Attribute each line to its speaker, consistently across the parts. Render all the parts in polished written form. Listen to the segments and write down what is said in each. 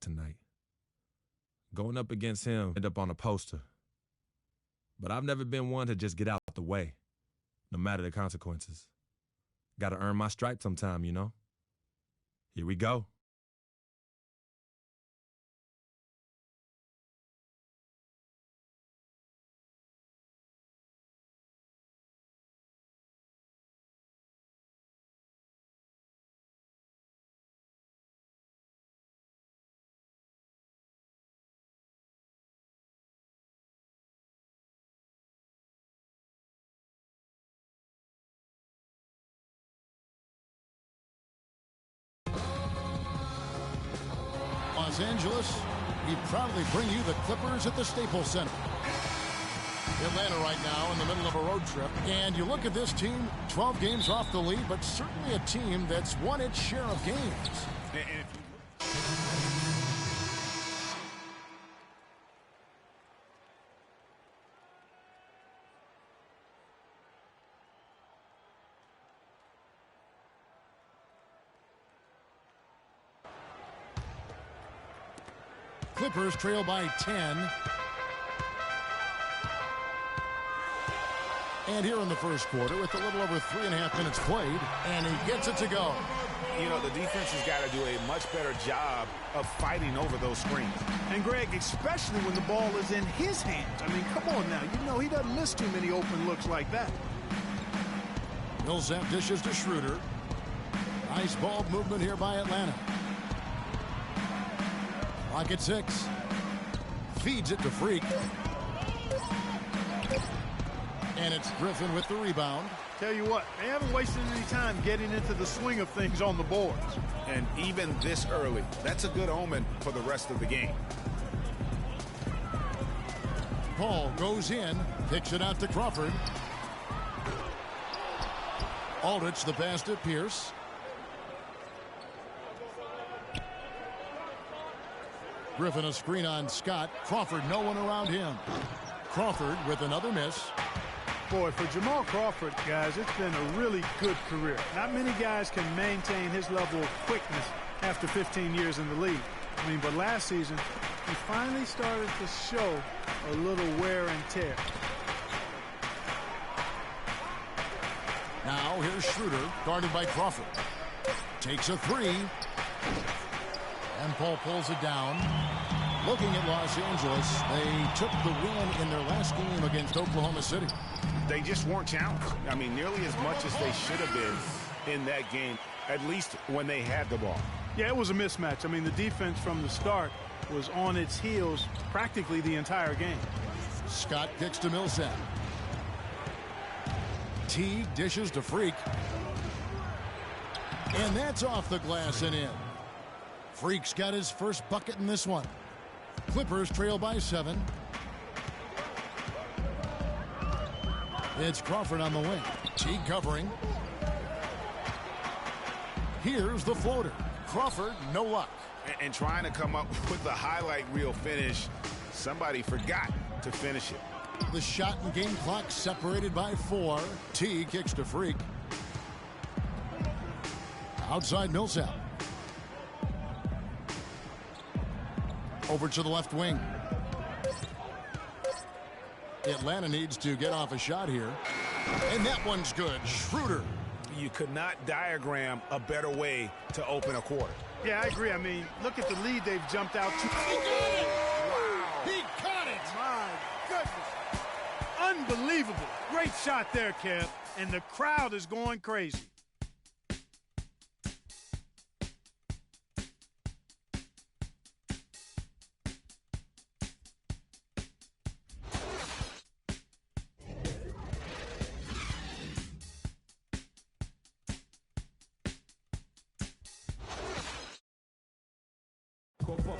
Speaker 1: tonight. Going up against him, end up on a poster. But I've never been one to just get out the way, no matter the consequences. Got to earn my stripes sometime, you know? Here we go.
Speaker 2: Los Angeles, we proudly bring you the Clippers at the Staples Center. Atlanta right now in the middle of a road trip. And you look at this team, 12 games off the lead, but certainly a team that's won its share of games. Clippers trail by 10. And here in the first quarter with a little over 3.5 minutes played, and he gets it to go.
Speaker 3: You know, the defense has got to do a much better job of fighting over those screens.
Speaker 4: And, Greg, especially when the ball is in his hands. I mean, come on now. You know he doesn't miss too many open looks like that.
Speaker 2: Millsap dishes to Schroeder. Nice ball movement here by Atlanta. Clock at 6. Feeds it to Freak. And it's Griffin with the rebound.
Speaker 4: Tell you what, they haven't wasted any time getting into the swing of things on the boards.
Speaker 3: And even this early, that's a good omen for the rest of the game.
Speaker 2: Paul goes in, kicks it out to Crawford. Aldridge the pass to Pierce. Griffin a screen on Scott. Crawford, no one around him. Crawford with another miss.
Speaker 4: Boy, for Jamal Crawford, guys, it's been a really good career. Not many guys can maintain his level of quickness after 15 years in the league. I mean, but last season, he finally started to show a little wear and tear.
Speaker 2: Now here's Schroeder, guarded by Crawford. Takes a three. And Paul pulls it down. Looking at Los Angeles, they took the win in their last game against Oklahoma City.
Speaker 3: They just weren't challenged. I mean, nearly as much as they should have been in that game, at least when they had the ball.
Speaker 4: Yeah, it was a mismatch. I mean, the defense from the start was on its heels practically the entire game.
Speaker 2: Scott kicks to Millsap. Teague dishes to Freak. And that's off the glass and in. Freak's got his first bucket in this one. Clippers trail by 7. It's Crawford on the wing. Teague covering. Here's the floater. Crawford, no luck.
Speaker 3: And trying to come up with the highlight reel finish, somebody forgot to finish it.
Speaker 2: The shot and game clock separated by 4. Teague kicks to Freak. Outside Millsap. Over to the left wing. Atlanta needs to get off a shot here. And that one's good. Schroeder.
Speaker 3: You could not diagram a better way to open a quarter.
Speaker 4: Yeah, I agree. I mean, look at the lead they've jumped out to.
Speaker 2: He got it!
Speaker 4: Wow.
Speaker 2: He caught it!
Speaker 4: My goodness. Unbelievable. Great shot there, Kev. And the crowd is going crazy.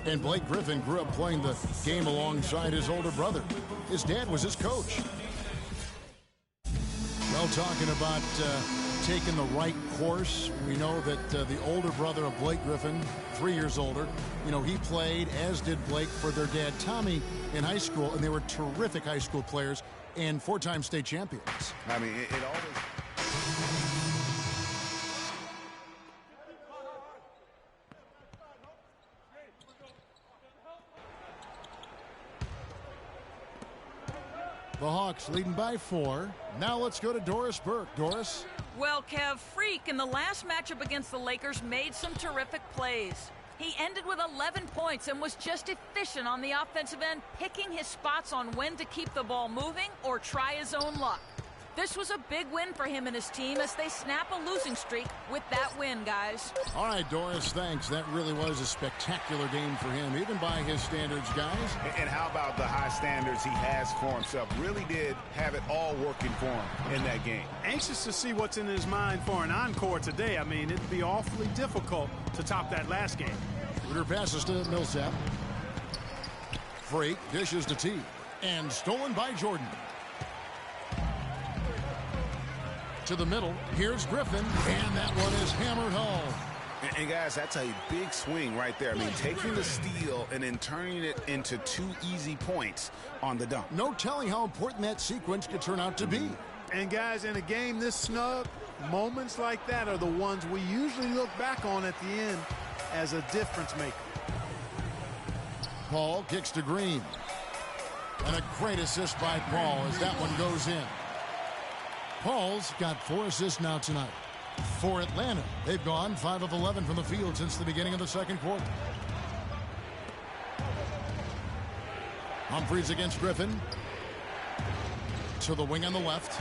Speaker 2: And Blake Griffin grew up playing the game alongside his older brother. His dad was his coach. Well, talking about taking the right course, we know that the older brother of Blake Griffin, 3 years older, you know, he played, as did Blake, for their dad, Tommy, in high school, and they were terrific high school players and 4-time state champions.
Speaker 3: I mean, it always...
Speaker 2: The Hawks leading by 4. Now let's go to Doris Burke. Doris?
Speaker 5: Well, Kev, Freak in the last matchup against the Lakers made some terrific plays. He ended with 11 points and was just efficient on the offensive end, picking his spots on when to keep the ball moving or try his own luck. This was a big win for him and his team as they snap a losing streak with that win, guys.
Speaker 2: All right, Doris, thanks. That really was a spectacular game for him, even by his standards, guys.
Speaker 3: And how about the high standards he has for himself? Really did have it all working for him in that game.
Speaker 4: Anxious to see what's in his mind for an encore today. I mean, it'd be awfully difficult to top that last game.
Speaker 2: Shooter passes to Millsap. Freak dishes to T. And stolen by Jordan. To the middle. Here's Griffin. And that one is hammered home.
Speaker 3: And guys, that's a big swing right there. I mean, taking the steal and then turning it into 2 easy points on the dunk.
Speaker 2: No telling how important that sequence could turn out to be.
Speaker 4: And guys, in a game this snug, moments like that are the ones we usually look back on at the end as a difference maker.
Speaker 2: Paul kicks to Green. And a great assist by Paul as that one goes in. Paul's got 4 assists now tonight. For Atlanta, they've gone 5 of 11 from the field since the beginning of the second quarter. Humphries against Griffin. To the wing on the left.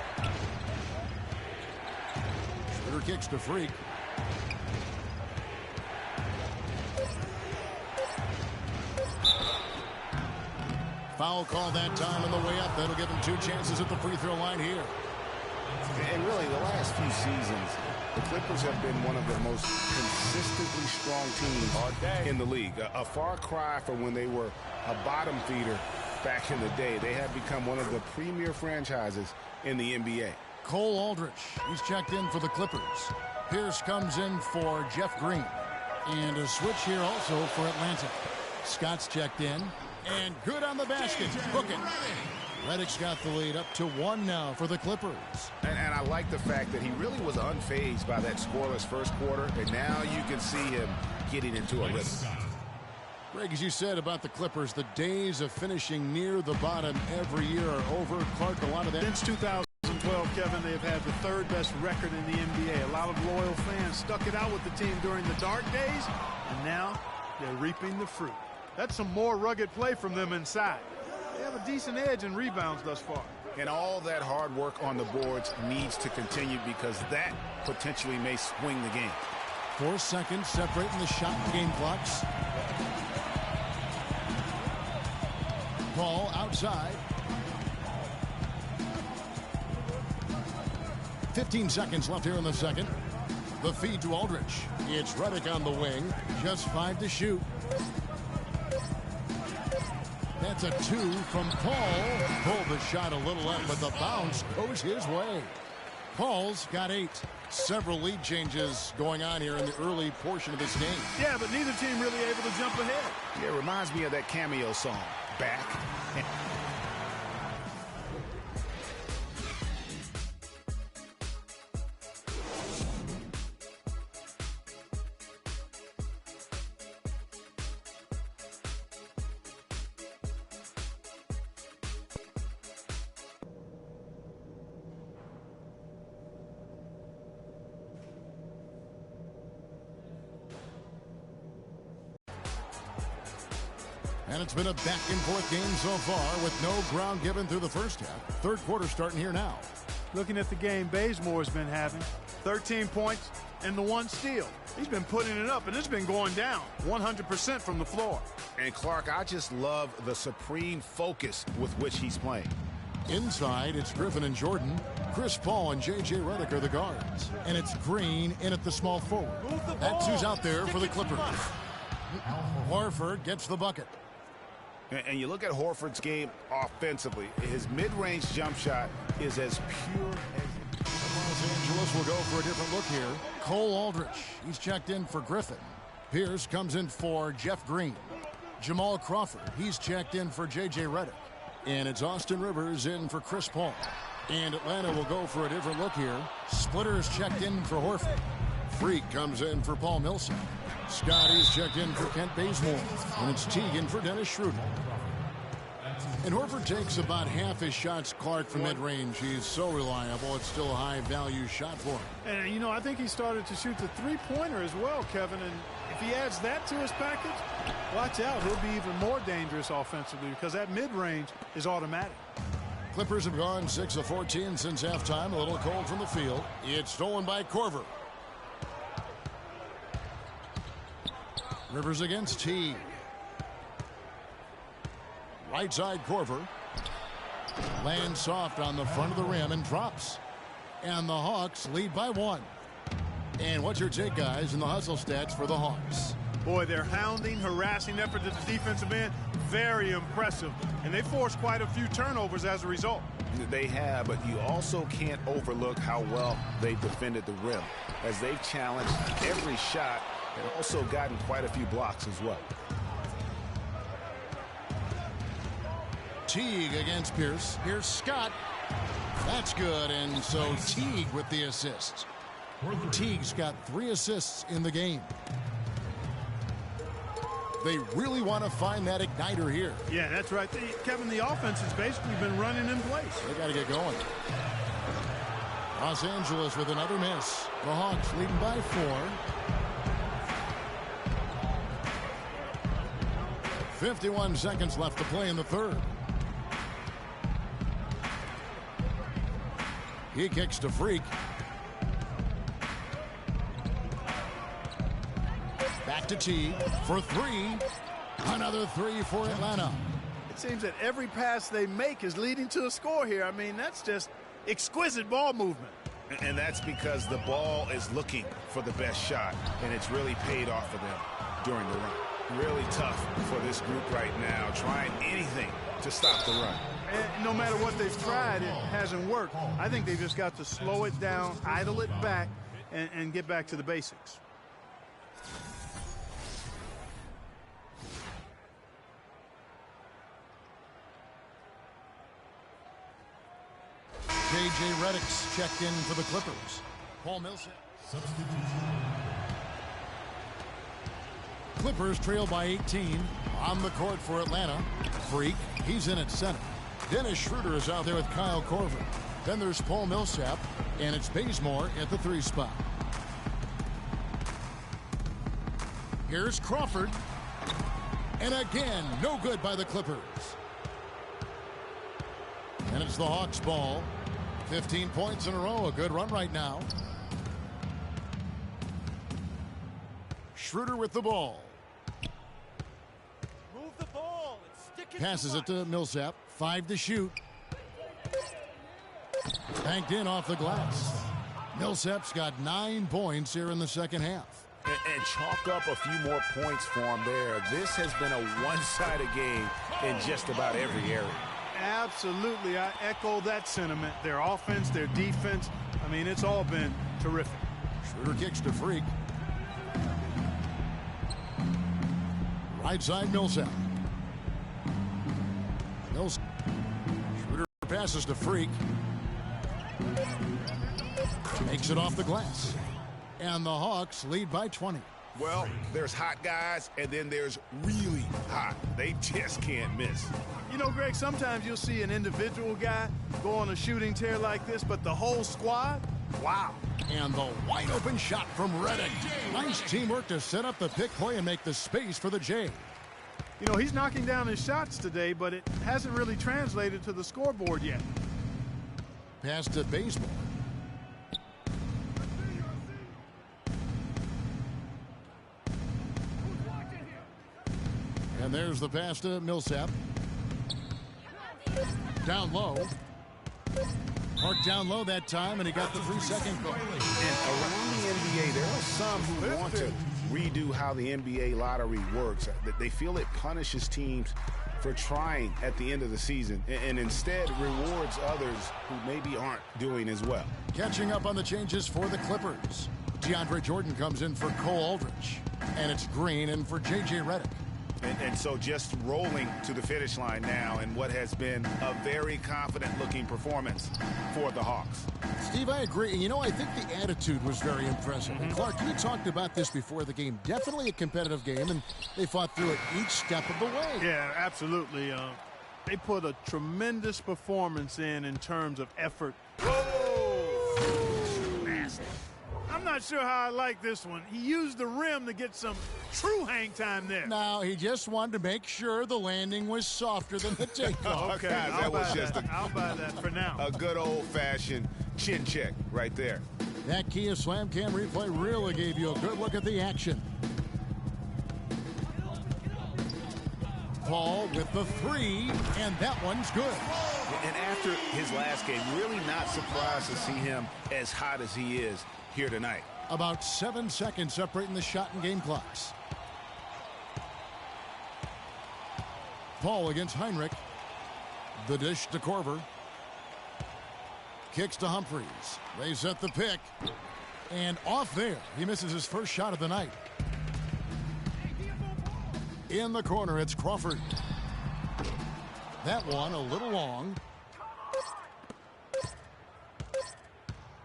Speaker 2: Shooter kicks to Freak. Foul call that time on the way up. That'll give him 2 chances at the free throw line here.
Speaker 3: And really, the last few seasons, the Clippers have been one of the most consistently strong teams in the league. A far cry from when they were a bottom feeder back in the day. They have become one of the premier franchises in the NBA.
Speaker 2: Cole Aldrich, he's checked in for the Clippers. Pierce comes in for Jeff Green. And a switch here also for Atlanta. Scott's checked in. And good on the basket. Hook it. Redick's got the lead up to 1 now for the Clippers.
Speaker 3: And I like the fact that he really was unfazed by that scoreless first quarter. And now you can see him getting into a rhythm.
Speaker 2: Greg, as you said about the Clippers, the days of finishing near the bottom every year are over. Clark, a lot of that.
Speaker 4: Since 2012, Kevin, they have had the 3rd best record in the NBA. A lot of loyal fans stuck it out with the team during the dark days, and now they're reaping the fruit. That's some more rugged play from them inside. They have a decent edge in rebounds thus far.
Speaker 3: And all that hard work on the boards needs to continue because that potentially may swing the game.
Speaker 2: 4 seconds separating the shot and game clocks. Ball outside. 15 seconds left here in the second. The feed to Aldrich. It's Redick on the wing. Just 5 to shoot. That's a 2 from Paul. Pulled the shot a little left, but the bounce goes his way. Paul's got 8. Several lead changes going on here in the early portion of this game.
Speaker 4: Yeah, but neither team really able to jump ahead.
Speaker 3: Yeah, it reminds me of that cameo song, Back.
Speaker 2: And it's been a back-and-forth game so far with no ground given through the first half. Third quarter starting here now.
Speaker 4: Looking at the game Bazemore's been having, 13 points and the 1 steal. He's been putting it up, and it's been going down 100% from the floor.
Speaker 3: And Clark, I just love the supreme focus with which he's playing.
Speaker 2: Inside, it's Griffin and Jordan. Chris Paul and J.J. Redick are the guards. And it's Green in at the small forward. That's who's out there for the Clippers. Horford gets the bucket.
Speaker 3: And you look at Horford's game offensively. His mid-range jump shot is as pure as...
Speaker 2: Los Angeles will go for a different look here. Cole Aldrich, he's checked in for Griffin. Pierce comes in for Jeff Green. Jamal Crawford, he's checked in for J.J. Redick. And it's Austin Rivers in for Chris Paul. And Atlanta will go for a different look here. Splitter's checked in for Horford. Freak comes in for Paul Millsap. Scotty's checked in for Kent Bazemore. And it's Teagan for Dennis Schroeder. And Horford takes about half his shots, Clark, from mid-range. He's so reliable. It's still a high-value shot for him.
Speaker 4: And, you know, I think he started to shoot the three-pointer as well, Kevin. And if he adds that to his package, watch out. He'll be even more dangerous offensively because that mid-range is automatic.
Speaker 2: Clippers have gone 6 of 14 since halftime. A little cold from the field. It's stolen by Korver. Rivers against Teague. Right side Korver. Lands soft on the front of the rim and drops. And the Hawks lead by 1. And what's your take, guys, in the hustle stats for the Hawks?
Speaker 4: Boy, their hounding, harassing effort at the defensive end, very impressive. And they forced quite a few turnovers as a result.
Speaker 3: They have, but you also can't overlook how well they defended the rim, as they've challenged every shot and also gotten quite a few blocks as well.
Speaker 2: Teague against Pierce. Here's Scott. That's good, and so Teague with the assist. Teague's got 3 assists in the game. They really want to find that igniter here.
Speaker 4: Yeah, that's right. Kevin, the offense has basically been running in place.
Speaker 2: They got to get going. Los Angeles with another miss. The Hawks leading by 4. 51 seconds left to play in the third. He kicks to Freak. Back to Teague for 3. Another 3 for Atlanta.
Speaker 4: It seems that every pass they make is leading to a score here. I mean, that's just exquisite ball movement.
Speaker 3: And that's because the ball is looking for the best shot, and it's really paid off for them during the run. Really tough for this group right now, trying anything to stop the run.
Speaker 4: And no matter what they've tried, it hasn't worked. I think they've just got to slow it down, idle it back, and get back to the basics.
Speaker 2: J.J. Redick's checked in for the Clippers. Paul Millsap. Clippers trail by 18. On the court for Atlanta. Freak, he's in at center. Dennis Schroeder is out there with Kyle Korver. Then there's Paul Millsap, and it's Bazemore at the 3 spot. Here's Crawford. And again, no good by the Clippers. And it's the Hawks' ball. 15 points in a row, a good run right now. Schroeder with the ball.
Speaker 6: Move the ball and stick it.
Speaker 2: Passes it to Millsap. 5 to shoot. Banked in off the glass. Millsap's got 9 points here in the second half.
Speaker 3: And chalk up a few more points for him there. This has been a one-sided game in just about every area.
Speaker 4: Absolutely. I echo that sentiment. Their offense, their defense. I mean, it's all been terrific.
Speaker 2: Schroeder kicks to Freak. Right side Millsap. Schroeder passes to Freak. Makes it off the glass. And the Hawks lead by 20.
Speaker 3: Well, there's hot guys, and then there's really hot. They just can't miss.
Speaker 4: You know, Greg, sometimes you'll see an individual guy go on a shooting tear like this, but the whole squad, wow.
Speaker 2: And the wide open shot from Redick. Nice teamwork to set up the pick play and make the space for the J.
Speaker 4: You know, he's knocking down his shots today, but it hasn't really translated to the scoreboard yet.
Speaker 2: Pass to Bazemore. And there's the pass to Millsap. Down low. Marked down low that time, and he got the 3-second goal.
Speaker 3: And around the NBA, there are some who want to redo how the NBA lottery works. They feel it punishes teams for trying at the end of the season and instead rewards others who maybe aren't doing as well.
Speaker 2: Catching up on the changes for the Clippers. DeAndre Jordan comes in for Cole Aldrich. And it's Green in for J.J. Redick.
Speaker 3: And so just rolling to the finish line now in what has been a very confident-looking performance for the Hawks.
Speaker 2: Steve, I agree. And, you know, I think the attitude was very impressive. And, Clark, you talked about this before the game. Definitely a competitive game, and they fought through it each step of the way.
Speaker 4: Yeah, absolutely. They put a tremendous performance in terms of effort. I'm not sure how I like this one. He used the rim to get some true hang time there.
Speaker 2: No, he just wanted to make sure the landing was softer than the takeoff.
Speaker 4: Okay,
Speaker 3: Guys,
Speaker 4: I'll buy
Speaker 3: just
Speaker 4: that. I'll buy that for now.
Speaker 3: a good old-fashioned chin check right there.
Speaker 2: That Kia Slam Cam replay really gave you a good look at the action. Paul with the three, and that one's good.
Speaker 3: And after his last game, really not surprised to see him as hot as he is here tonight.
Speaker 2: About 7 seconds separating the shot and game clocks. Paul against Heinrich. The dish to Korver. Kicks to Humphries. They set the pick. And off there. He misses his first shot of the night. In the corner, it's Crawford. That one a little long.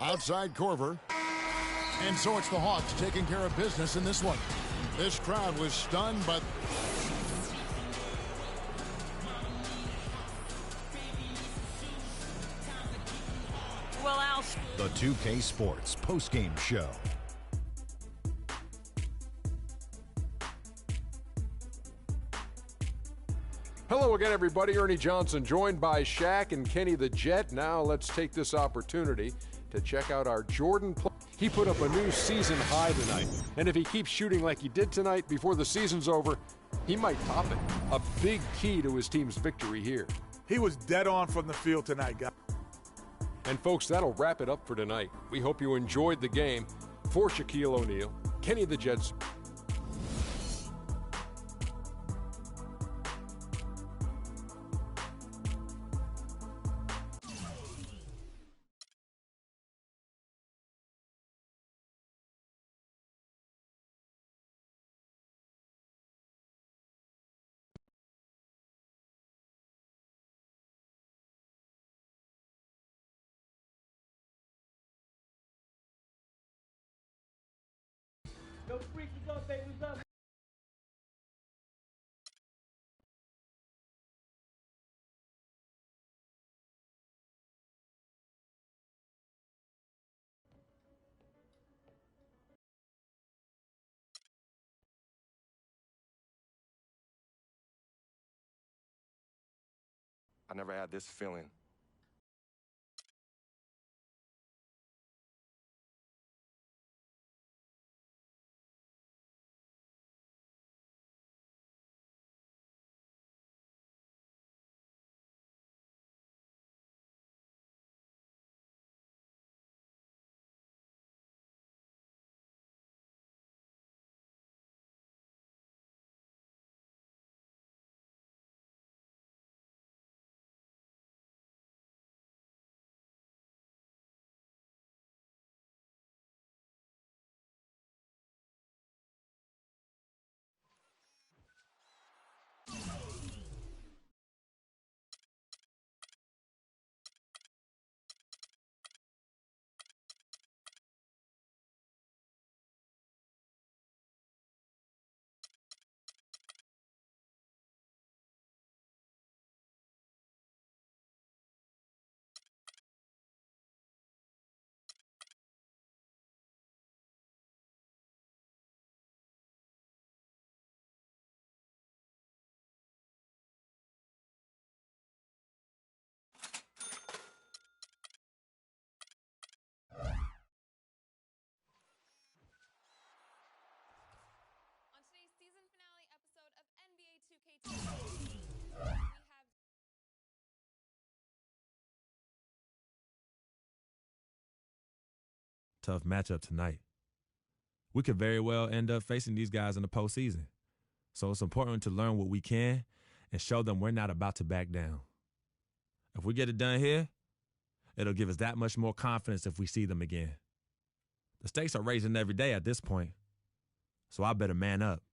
Speaker 2: Outside Korver. And so it's the Hawks taking care of business in this one. This crowd was stunned, but
Speaker 5: Well, Al,
Speaker 7: The 2K Sports postgame show.
Speaker 8: Hello again, everybody. Ernie Johnson joined by Shaq and Kenny the Jet. Now let's take this opportunity to check out our Jordan play. He put up a new season high tonight, and if he keeps shooting like he did tonight before the season's over, he might top it. A big key to his team's victory here.
Speaker 6: He was dead on from the field tonight, guys.
Speaker 8: And folks, that'll wrap it up for tonight. We hope you enjoyed the game. For Shaquille O'Neal, Kenny the Jets.
Speaker 1: I never had this feeling.
Speaker 9: On today's season finale episode of NBA 2K, we have
Speaker 1: Tough matchup tonight. We could very well end up facing these guys in the postseason. So it's important to learn what we can and show them we're not about to back down. If we get it done here, it'll give us that much more confidence if we see them again. The stakes are raising every day at this point, so I better man up.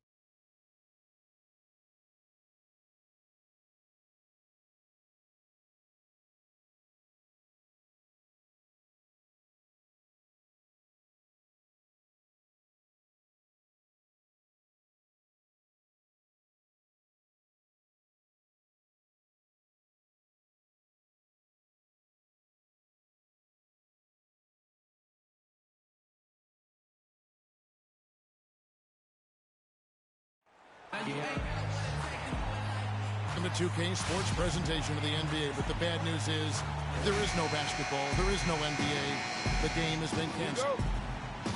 Speaker 2: In the 2K Sports presentation of the NBA, but the bad news is there is no basketball, there is no NBA. The game has been canceled.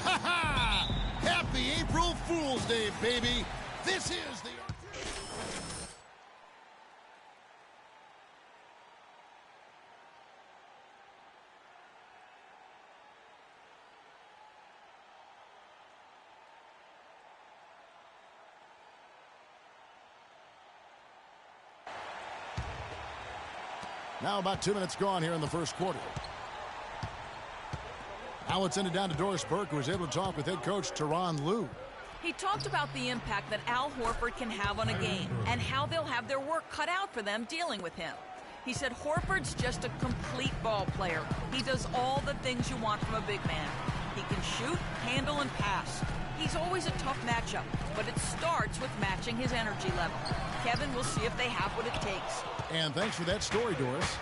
Speaker 2: Ha ha! Happy April Fool's Day, baby! This is the... Now about 2 minutes gone here in the first quarter. Now it's ended down to Doris Burke, who was able to talk with head coach Tyronn Lue.
Speaker 5: He talked about the impact that Al Horford can have on a game and how they'll have their work cut out for them dealing with him. He said Horford's just a complete ball player. He does all the things you want from a big man. He can shoot, handle, and pass. He's always a tough matchup, but it starts with matching his energy level. Kevin, we'll see if they have what it takes.
Speaker 2: And thanks for that story, Doris.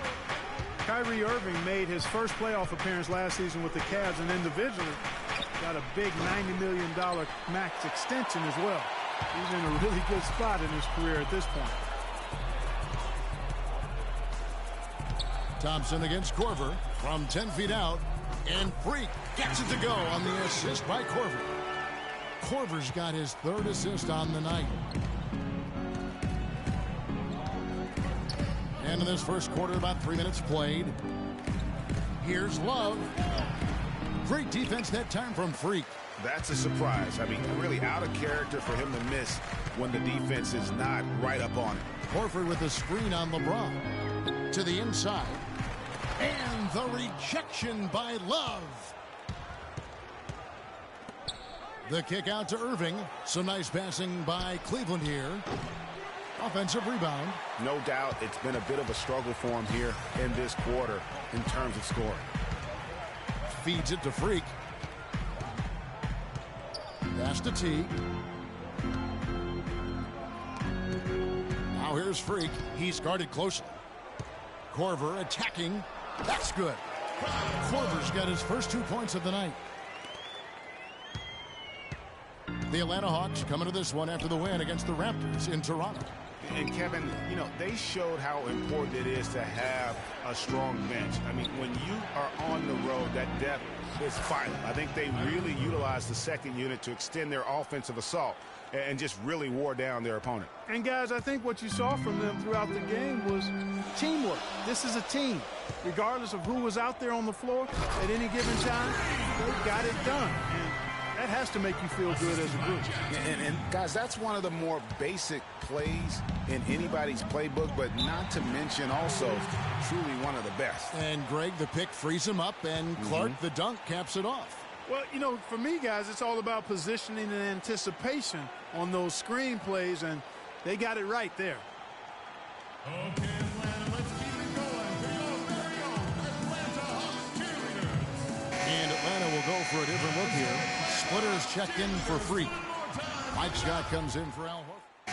Speaker 4: Kyrie Irving made his first playoff appearance last season with the Cavs and individually got a big $90 million max extension as well. He's in a really good spot in his career at this point.
Speaker 2: Thompson against Korver from 10 feet out, and Freak gets it to go on the assist by Korver. Korver's got his third assist on the night. And in this first quarter, about 3 minutes played. Here's Love. Great defense that time from Freak.
Speaker 3: That's a surprise. I mean, really out of character for him to miss when the defense is not right up on it.
Speaker 2: Horford with the screen on LeBron. To the inside. And the rejection by Love. The kick out to Irving. Some nice passing by Cleveland here. Offensive rebound.
Speaker 3: No doubt it's been a bit of a struggle for him here in this quarter in terms of scoring.
Speaker 2: Feeds it to Freak. Pass to T. Now here's Freak. He's guarded closely. Korver attacking. That's good. Korver's got his first 2 points of the night. The Atlanta Hawks coming to this one after the win against the Raptors in Toronto.
Speaker 3: And Kevin, you know, they showed how important it is to have a strong bench. I mean, when you are on the road, that depth is vital. I think they really utilized the second unit to extend their offensive assault and just really wore down their opponent.
Speaker 4: And guys, I think what you saw from them throughout the game was teamwork. This is a team. Regardless of who was out there on the floor at any given time, they got it done. And that has to make you feel good as a group.
Speaker 3: And guys, that's one of the more basic plays in anybody's playbook, but not to mention also truly one of the best.
Speaker 2: And Greg, the pick frees him up, and Clark, the dunk, caps it off.
Speaker 4: Well, you know, for me, guys, it's all about positioning and anticipation on those screen plays, and they got it right there.
Speaker 10: Okay, Atlanta, let's keep it going. For your very own Atlanta Hawks cheerleaders.
Speaker 2: And Atlanta will go for a different look here. Splitters checked in for Freak. Mike Scott comes in for Al Horford.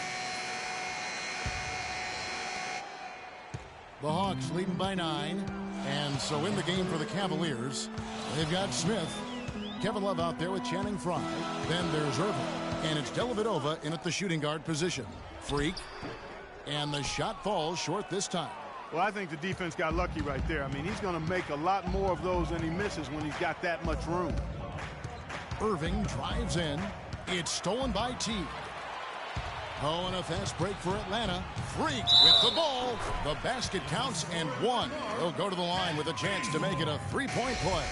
Speaker 2: The Hawks leading by 9. And so in the game for the Cavaliers, they've got Smith. Kevin Love out there with Channing Frye. Then there's Irving. And it's Dellavedova in at the shooting guard position. Freak. And the shot falls short this time.
Speaker 4: Well, I think the defense got lucky right there. I mean, he's going to make a lot more of those than he misses when he's got that much room.
Speaker 2: Irving drives in. It's stolen by T. Oh, and a fast break for Atlanta. Freak with the ball. The basket counts and one. He'll go to the line with a chance to make it a three-point play.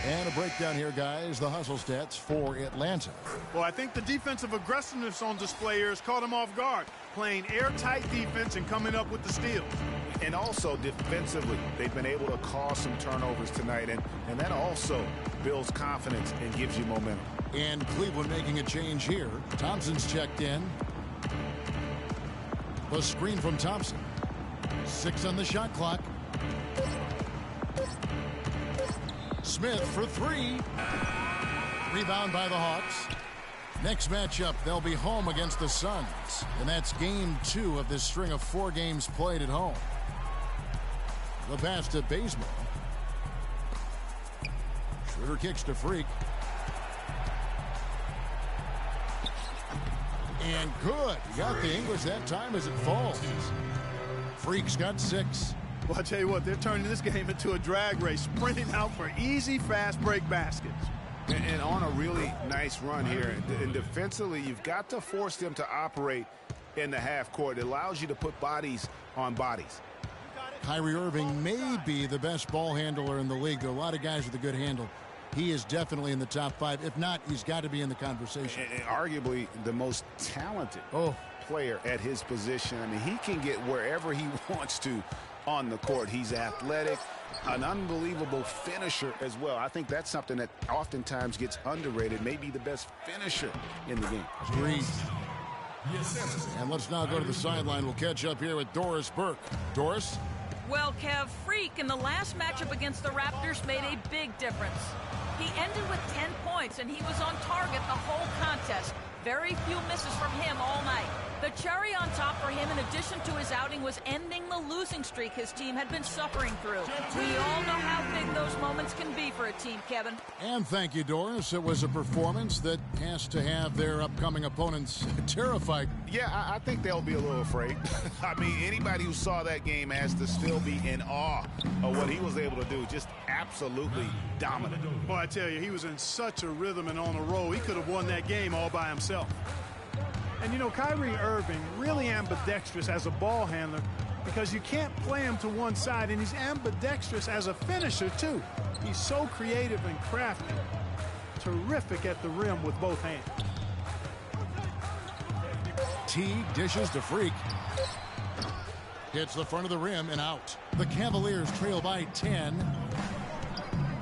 Speaker 2: And a breakdown here, guys. The hustle stats for Atlanta.
Speaker 4: Well, I think the defensive aggressiveness on display here has caught him off guard. Playing airtight defense and coming up with the steals.
Speaker 3: And also defensively, they've been able to cause some turnovers tonight. And that also builds confidence and gives you momentum.
Speaker 2: And Cleveland making a change here. Thompson's checked in. The screen from Thompson. 6 on the shot clock. Smith for 3. Rebound by the Hawks. Next matchup, they'll be home against the Suns. And that's game 2 of this string of 4 games played at home. The pass to Bazemore. Schroeder kicks to Freak. And good. He got the English that time as it falls. Freak's got 6.
Speaker 4: Well, I tell you what, they're turning this game into a drag race, sprinting out for easy, fast break baskets.
Speaker 3: And on a really nice run here. And defensively, you've got to force them to operate in the half court. It allows you to put bodies on bodies.
Speaker 2: Kyrie Irving may be the best ball handler in the league. There are a lot of guys with a good handle. He is definitely in the top 5. If not, he's got to be in the conversation.
Speaker 3: And arguably the most talented player at his position. I mean, he can get wherever he wants to on the court. He's athletic, an unbelievable finisher as well. I think that's something that oftentimes gets underrated. Maybe the best finisher in the game.
Speaker 2: Agreed. And let's now go to the sideline. We'll catch up here with Doris Burke. Doris?
Speaker 5: Well, Kev, Freak in the last matchup against the Raptors made a big difference. He ended with 10 points, and he was on target the whole contest. Very few misses from him all night. The cherry on top for him, in addition to his outing, was ending the losing streak his team had been suffering through. We all know how big those moments can be for a team, Kevin.
Speaker 2: And thank you, Doris. It was a performance that has to have their upcoming opponents terrified.
Speaker 3: Yeah, I think they'll be a little afraid. I mean, anybody who saw that game has to still be in awe of what he was able to do. Just absolutely dominant.
Speaker 4: Boy, I tell you, he was in such a rhythm and on a roll. He could have won that game all by himself. And, you know, Kyrie Irving, really ambidextrous as a ball handler because you can't play him to one side, and he's ambidextrous as a finisher, too. He's so creative and crafty. Terrific at the rim with both hands.
Speaker 2: Teague dishes to Freak. Hits the front of the rim and out. The Cavaliers trail by 10.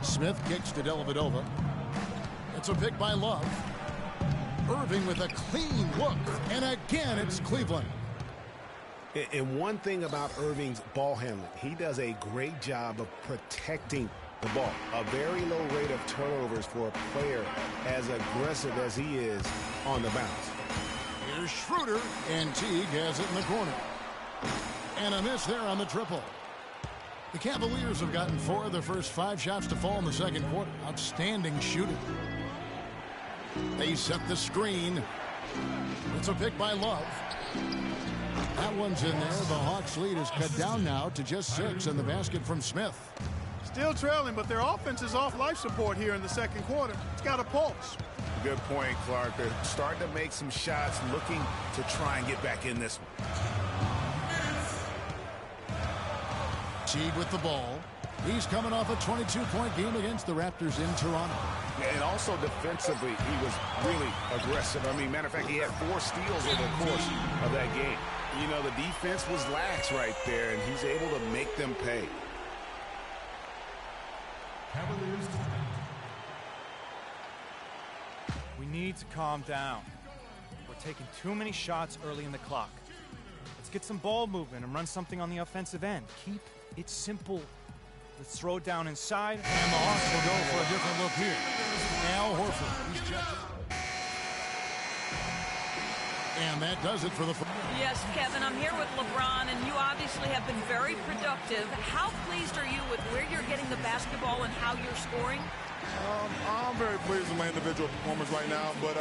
Speaker 2: Smith kicks to Dellavedova. It's a pick by Love. Irving with a clean look, and again it's Cleveland.
Speaker 3: And one thing about Irving's ball handling, he does a great job of protecting the ball. A very low rate of turnovers for a player as aggressive as he is on the bounce.
Speaker 2: Here's Schroeder, and Teague has it in the corner. And a miss there on the triple. The Cavaliers have gotten 4 of their first 5 shots to fall in the second quarter. Outstanding shooting. They set the screen. It's a pick by Love. That one's in there. The Hawks lead is cut down now to just 6, and the basket from Smith.
Speaker 4: Still trailing, but their offense is off life support here in the second quarter. It's got a pulse.
Speaker 3: Good point, Clark. They're starting to make some shots, looking to try and get back in this one.
Speaker 2: Teague with the ball. He's coming off a 22-point game against the Raptors in Toronto.
Speaker 3: And also defensively, he was really aggressive. I mean, matter of fact, he had 4 steals over the course of that game. You know, the defense was lax right there, and he's able to make them pay.
Speaker 11: We need to calm down. We're taking too many shots early in the clock. Let's get some ball movement and run something on the offensive end. Keep it simple. Let's throw it down inside.
Speaker 2: And the Hawks will go for a different look here. Al Horford. He's checked. And that does it for the...
Speaker 5: Yes, Kevin, I'm here with LeBron, and you obviously have been very productive. How pleased are you with where you're getting the basketball and how you're scoring?
Speaker 12: I'm very pleased with my individual performance right now, but,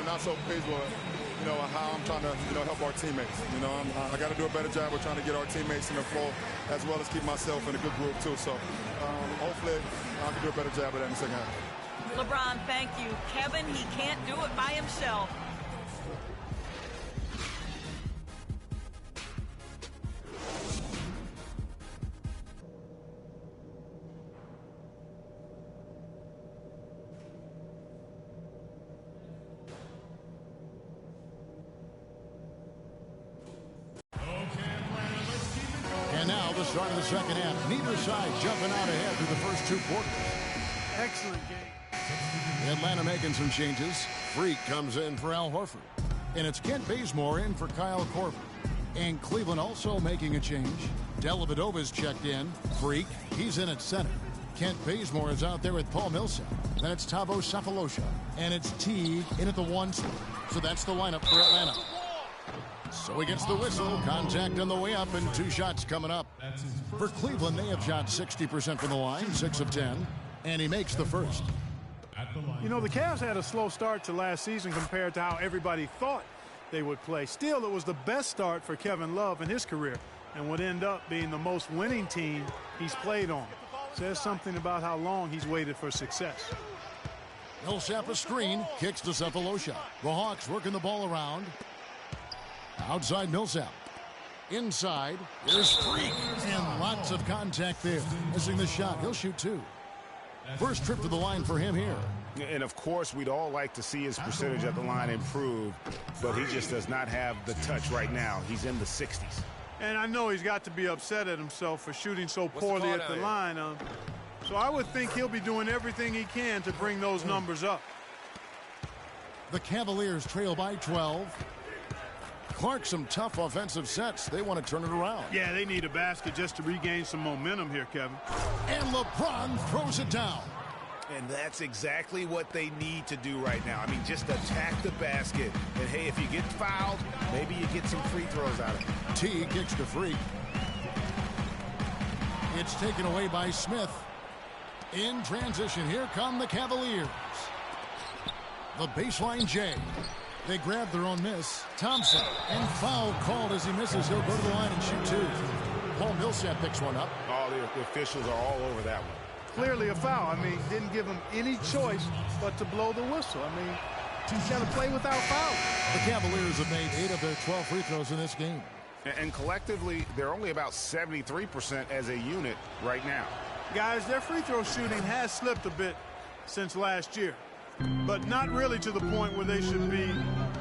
Speaker 12: not so pleased with, how I'm trying to, help our teammates. I got to do a better job of trying to get our teammates in the flow as well as keep myself in a good group, too. So, hopefully, I can do a better job of that in the second half.
Speaker 5: LeBron, thank you. Kevin, he can't do it by himself.
Speaker 2: And now the start of the second half. Neither side jumping out ahead through the first 2 quarters.
Speaker 4: Excellent game.
Speaker 2: Atlanta making some changes. Freak comes in for Al Horford. And it's Kent Bazemore in for Kyle Korver. And Cleveland also making a change. Dellavedova's checked in. Freak, he's in at center. Kent Bazemore is out there with Paul Millsap. Then it's Thabo Sefolosha. And it's Teague in at the 1 spot. So that's the lineup for Atlanta. So he gets the whistle. Contact on the way up, and 2 shots coming up. For Cleveland, they have shot 60% from the line, 6 of 10. And he makes the first.
Speaker 4: You know, the Cavs had a slow start to last season compared to how everybody thought they would play. Still, it was the best start for Kevin Love in his career and would end up being the most winning team he's played on. Says something about how long he's waited for success.
Speaker 2: Millsap a screen, kicks to Cephalosha. The Hawks working the ball around. Outside Millsap. Inside, there's Freak, and lots of contact there. Missing the shot, he'll shoot 2. First trip to the line for him here.
Speaker 3: And of course, we'd all like to see his percentage at the line improve, but he just does not have the touch right now. He's in the 60s.
Speaker 4: And I know he's got to be upset at himself for shooting so poorly at the line. So I would think he'll be doing everything he can to bring those numbers up.
Speaker 2: The Cavaliers trail by 12. Clark, some tough offensive sets. They want to turn it around.
Speaker 4: Yeah, they need a basket just to regain some momentum here, Kevin.
Speaker 2: And LeBron throws it down.
Speaker 3: And that's exactly what they need to do right now. I mean, just attack the basket. And, hey, if you get fouled, maybe you get some free throws out of it.
Speaker 2: T kicks to Freak. It's taken away by Smith. In transition, here come the Cavaliers. The baseline J. They grab their own miss. Thompson, and foul called as he misses. He'll go to the line and shoot 2. Paul Millsap picks one up.
Speaker 3: All the officials are all over that one.
Speaker 4: Clearly a foul. I mean, didn't give him any choice but to blow the whistle. I mean, he's got to play without foul.
Speaker 2: The Cavaliers have made 8 of their 12 free throws in this game.
Speaker 3: And collectively, they're only about 73% as a unit right now.
Speaker 4: Guys, their free throw shooting has slipped a bit since last year, but not really to the point where they should be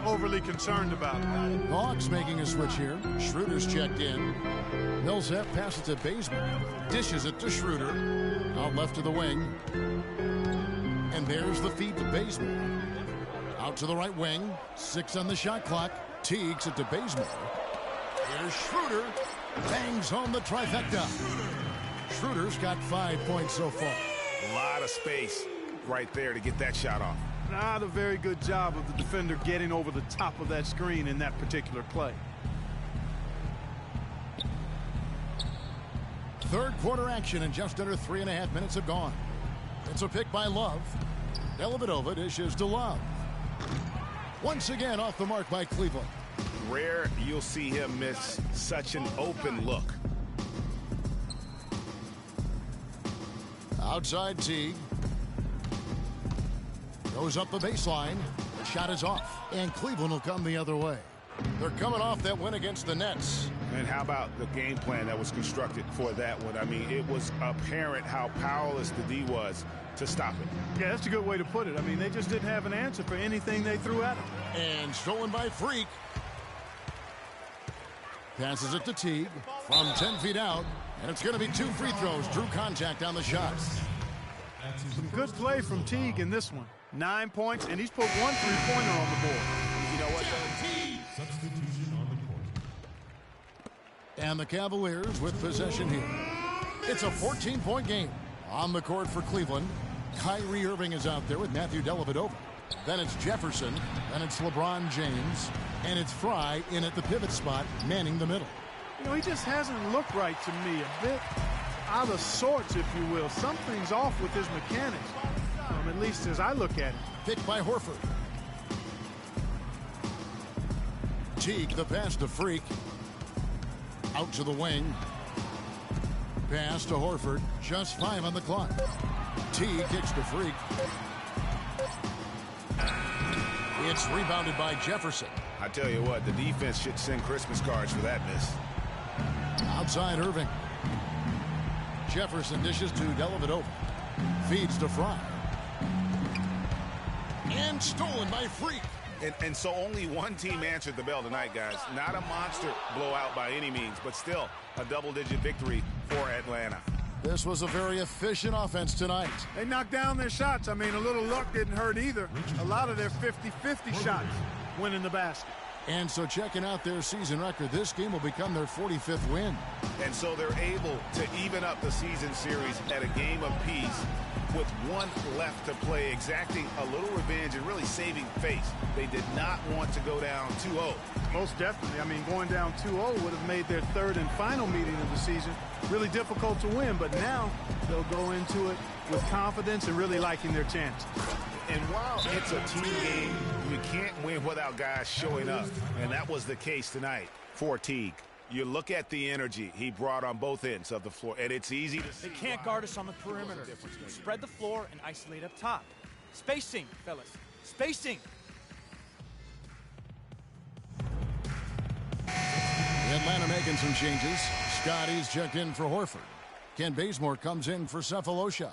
Speaker 4: overly concerned about it.
Speaker 2: The Hawks making a switch here. Schroeder's checked in. Millsap passes to Bazemore. Dishes it to Schroeder. Out left to the wing. And there's the feed to Bazemore. Out to the right wing. 6 on the shot clock. Teagues it to Bazemore. Here's Schroeder. Bangs home the trifecta. Schroeder's got 5 points so far.
Speaker 3: A lot of space right there to get that shot off.
Speaker 4: Not a very good job of the defender getting over the top of that screen in that particular play.
Speaker 2: Third quarter action and just under 3.5 minutes have gone. It's a pick by Love. Dellavedova dishes to Love. Once again off the mark by Cleveland.
Speaker 3: Rare you'll see him miss such an open look.
Speaker 2: Outside Teague. Goes up the baseline. The shot is off. And Cleveland will come the other way. They're coming off that win against the Nets.
Speaker 3: And how about the game plan that was constructed for that one? I mean, it was apparent how powerless the D was to stop it.
Speaker 4: Yeah, that's a good way to put it. I mean, they just didn't have an answer for anything they threw at him.
Speaker 2: And stolen by Freak. Passes it to Teague from 10 feet out. And it's going to be 2 free throws. Drew contact on the shots.
Speaker 4: Some good play from Teague in this one. 9 points, and he's put 1 3-pointer on the board.
Speaker 3: You know what, though?
Speaker 10: Substitution on the court.
Speaker 2: And the Cavaliers with possession here. It's a 14-point game on the court for Cleveland. Kyrie Irving is out there with Matthew Dellavedova. Then it's Jefferson. Then it's LeBron James. And it's Fry in at the pivot spot, manning the middle.
Speaker 4: You know, he just hasn't looked right to me. A bit out of sorts, if you will. Something's off with his mechanics, at least as I look at it.
Speaker 2: Picked by Horford. Teague, the pass to Freak. Out to the wing. Pass to Horford. Just 5 on the clock. Teague kicks to Freak. It's rebounded by Jefferson.
Speaker 3: I tell you what, the defense should send Christmas cards for that miss.
Speaker 2: Outside Irving. Jefferson dishes to Dellavedova. Feeds to Fry. And stolen by Freak.
Speaker 3: And so only one team answered the bell tonight, guys. Not a monster blowout by any means, but still a double-digit victory for Atlanta.
Speaker 2: This was a very efficient offense tonight.
Speaker 4: They knocked down their shots. I mean, a little luck didn't hurt either. A lot of their 50-50 shots went in the basket.
Speaker 2: And so checking out their season record, this game will become their 45th win.
Speaker 3: And so they're able to even up the season series at a game apiece with 1 left to play, exacting a little revenge and really saving face. They did not want to go down 2-0.
Speaker 4: Most definitely. I mean, going down 2-0 would have made their 3rd and final meeting of the season really difficult to win, but now they'll go into it with confidence and really liking their chances.
Speaker 3: And while it's a team game, you can't win without guys showing up. And that was the case tonight for Teague. You look at the energy he brought on both ends of the floor, and it's easy to see.
Speaker 11: They can't guard us on the perimeter. Spread the floor and isolate up top. Spacing, fellas. Spacing.
Speaker 2: Atlanta making some changes. Scotty's checked in for Horford. Ken Bazemore comes in for Cephalosha.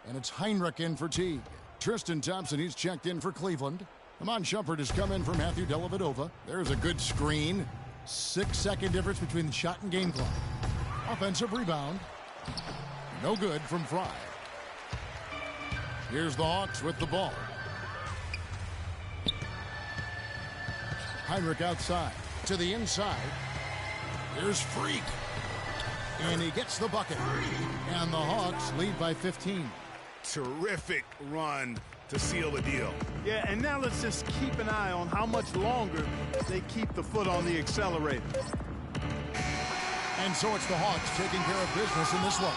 Speaker 2: And it's Heinrich in for Teague. Tristan Thompson, he's checked in for Cleveland. Amon Shumpert has come in for Matthew Dellavedova. There's a good screen. 6-second difference between the shot and game clock. Offensive rebound. No good from Fry. Here's the Hawks with the ball. Heinrich outside. To the inside. Here's Freak. And he gets the bucket. And the Hawks lead by 15.
Speaker 3: Terrific run to seal the deal.
Speaker 4: Yeah, and now let's just keep an eye on how much longer they keep the foot on the accelerator.
Speaker 2: And so it's the Hawks taking care of business in this one.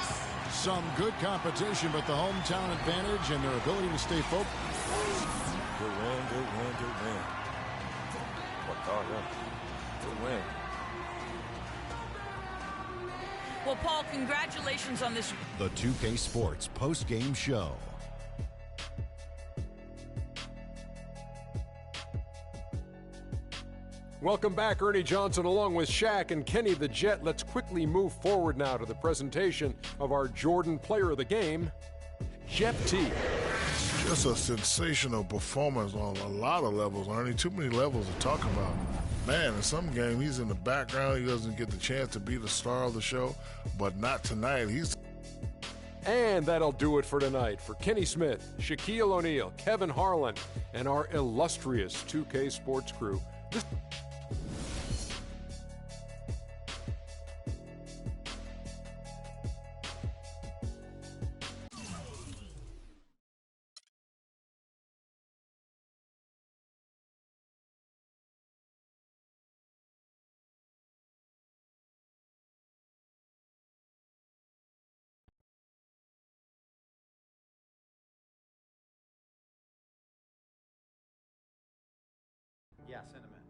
Speaker 2: Some good competition, but the hometown advantage and their ability to stay focused.
Speaker 1: Good win, good win, good win. Worked hard, good win.
Speaker 5: Well, Paul, congratulations on this.
Speaker 7: The 2K Sports post-game show.
Speaker 8: Welcome back, Ernie Johnson, along with Shaq and Kenny the Jet. Let's quickly move forward now to the presentation of our Jordan Player of the Game, Jeff T.
Speaker 13: Just a sensational performance on a lot of levels, Ernie. Too many levels to talk about. Man, in some game, he's in the background. He doesn't get the chance to be the star of the show, but not tonight.
Speaker 8: And that'll do it for tonight. For Kenny Smith, Shaquille O'Neal, Kevin Harlan, and our illustrious 2K Sports crew.
Speaker 11: Yeah, send him in.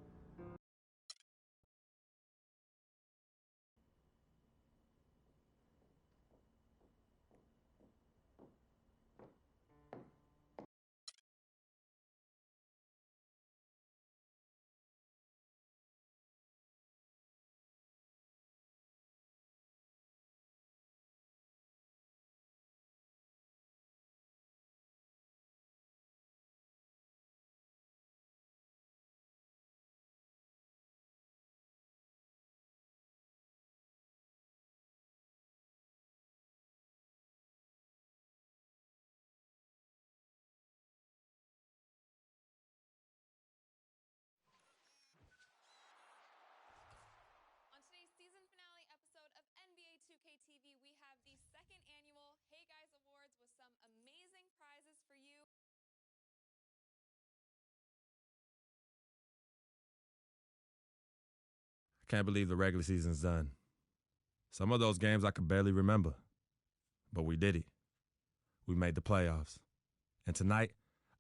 Speaker 9: On today's season finale episode of NBA 2K TV, we have the second annual Hey Guys Awards with some amazing prizes for you.
Speaker 1: I can't believe the regular season's done. Some of those games I could barely remember. But we did it. We made the playoffs. And tonight,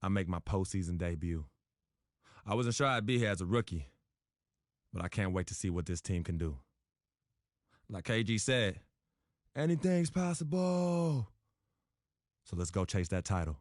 Speaker 1: I make my postseason debut. I wasn't sure I'd be here as a rookie, but I can't wait to see what this team can do. Like KG said, anything's possible. So let's go chase that title.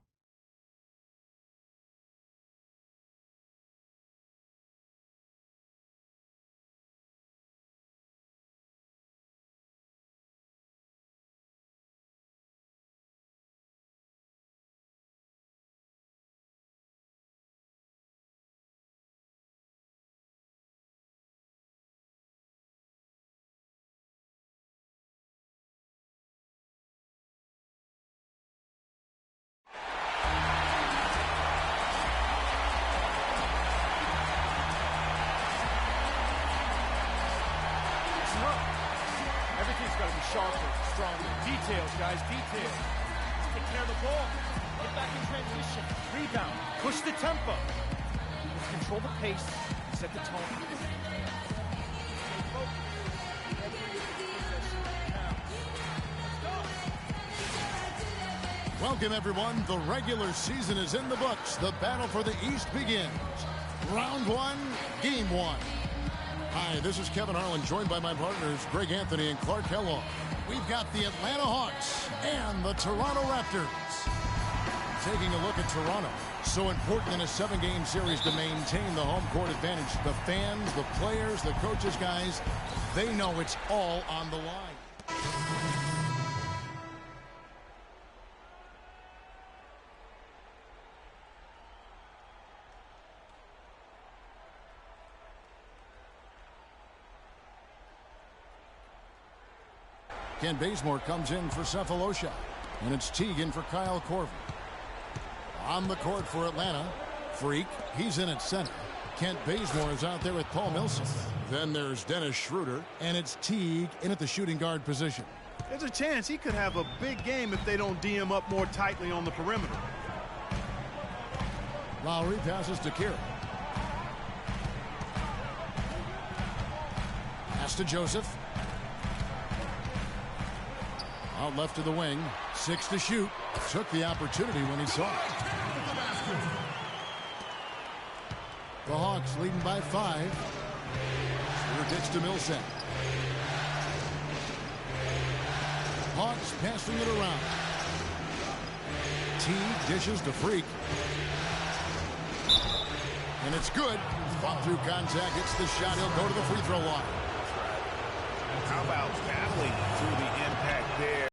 Speaker 11: Everything's got to be sharper, stronger. Details, guys, details. Take care of the ball. Get back in transition. Rebound. Push the tempo. Let's control the pace. Set the tone. Stay focused. Every possession now. Let's go.
Speaker 2: Welcome, everyone. The regular season is in the books. The battle for the East begins. Round one, game one. Hi, this is Kevin Harlan, joined by my partners, Greg Anthony and Clark Kellogg. We've got the Atlanta Hawks and the Toronto Raptors. Taking a look at Toronto. So important in a 7-game series to maintain the home court advantage. The fans, the players, the coaches, guys, they know it's all on the line. Ken Bazemore comes in for Cephalosha. And it's Teagan for Kyle Korver. On the court for Atlanta, Freak, he's in at center. Kent Bazemore is out there with Paul Millsap. Then there's Dennis Schroeder, and it's Teague in at the shooting guard position.
Speaker 4: There's a chance he could have a big game if they don't D him up more tightly on the perimeter.
Speaker 2: Lowry passes to Kira. Pass to Joseph. Out left to the wing. 6 to shoot. Took the opportunity when he saw it. The Hawks leading by 5. Schroeder gets to Millsap. Hawks passing it around. Teague dishes to Freak. And it's good. Fought through contact. Hits the shot. He'll go to the free throw line.
Speaker 14: How about battling through the impact there?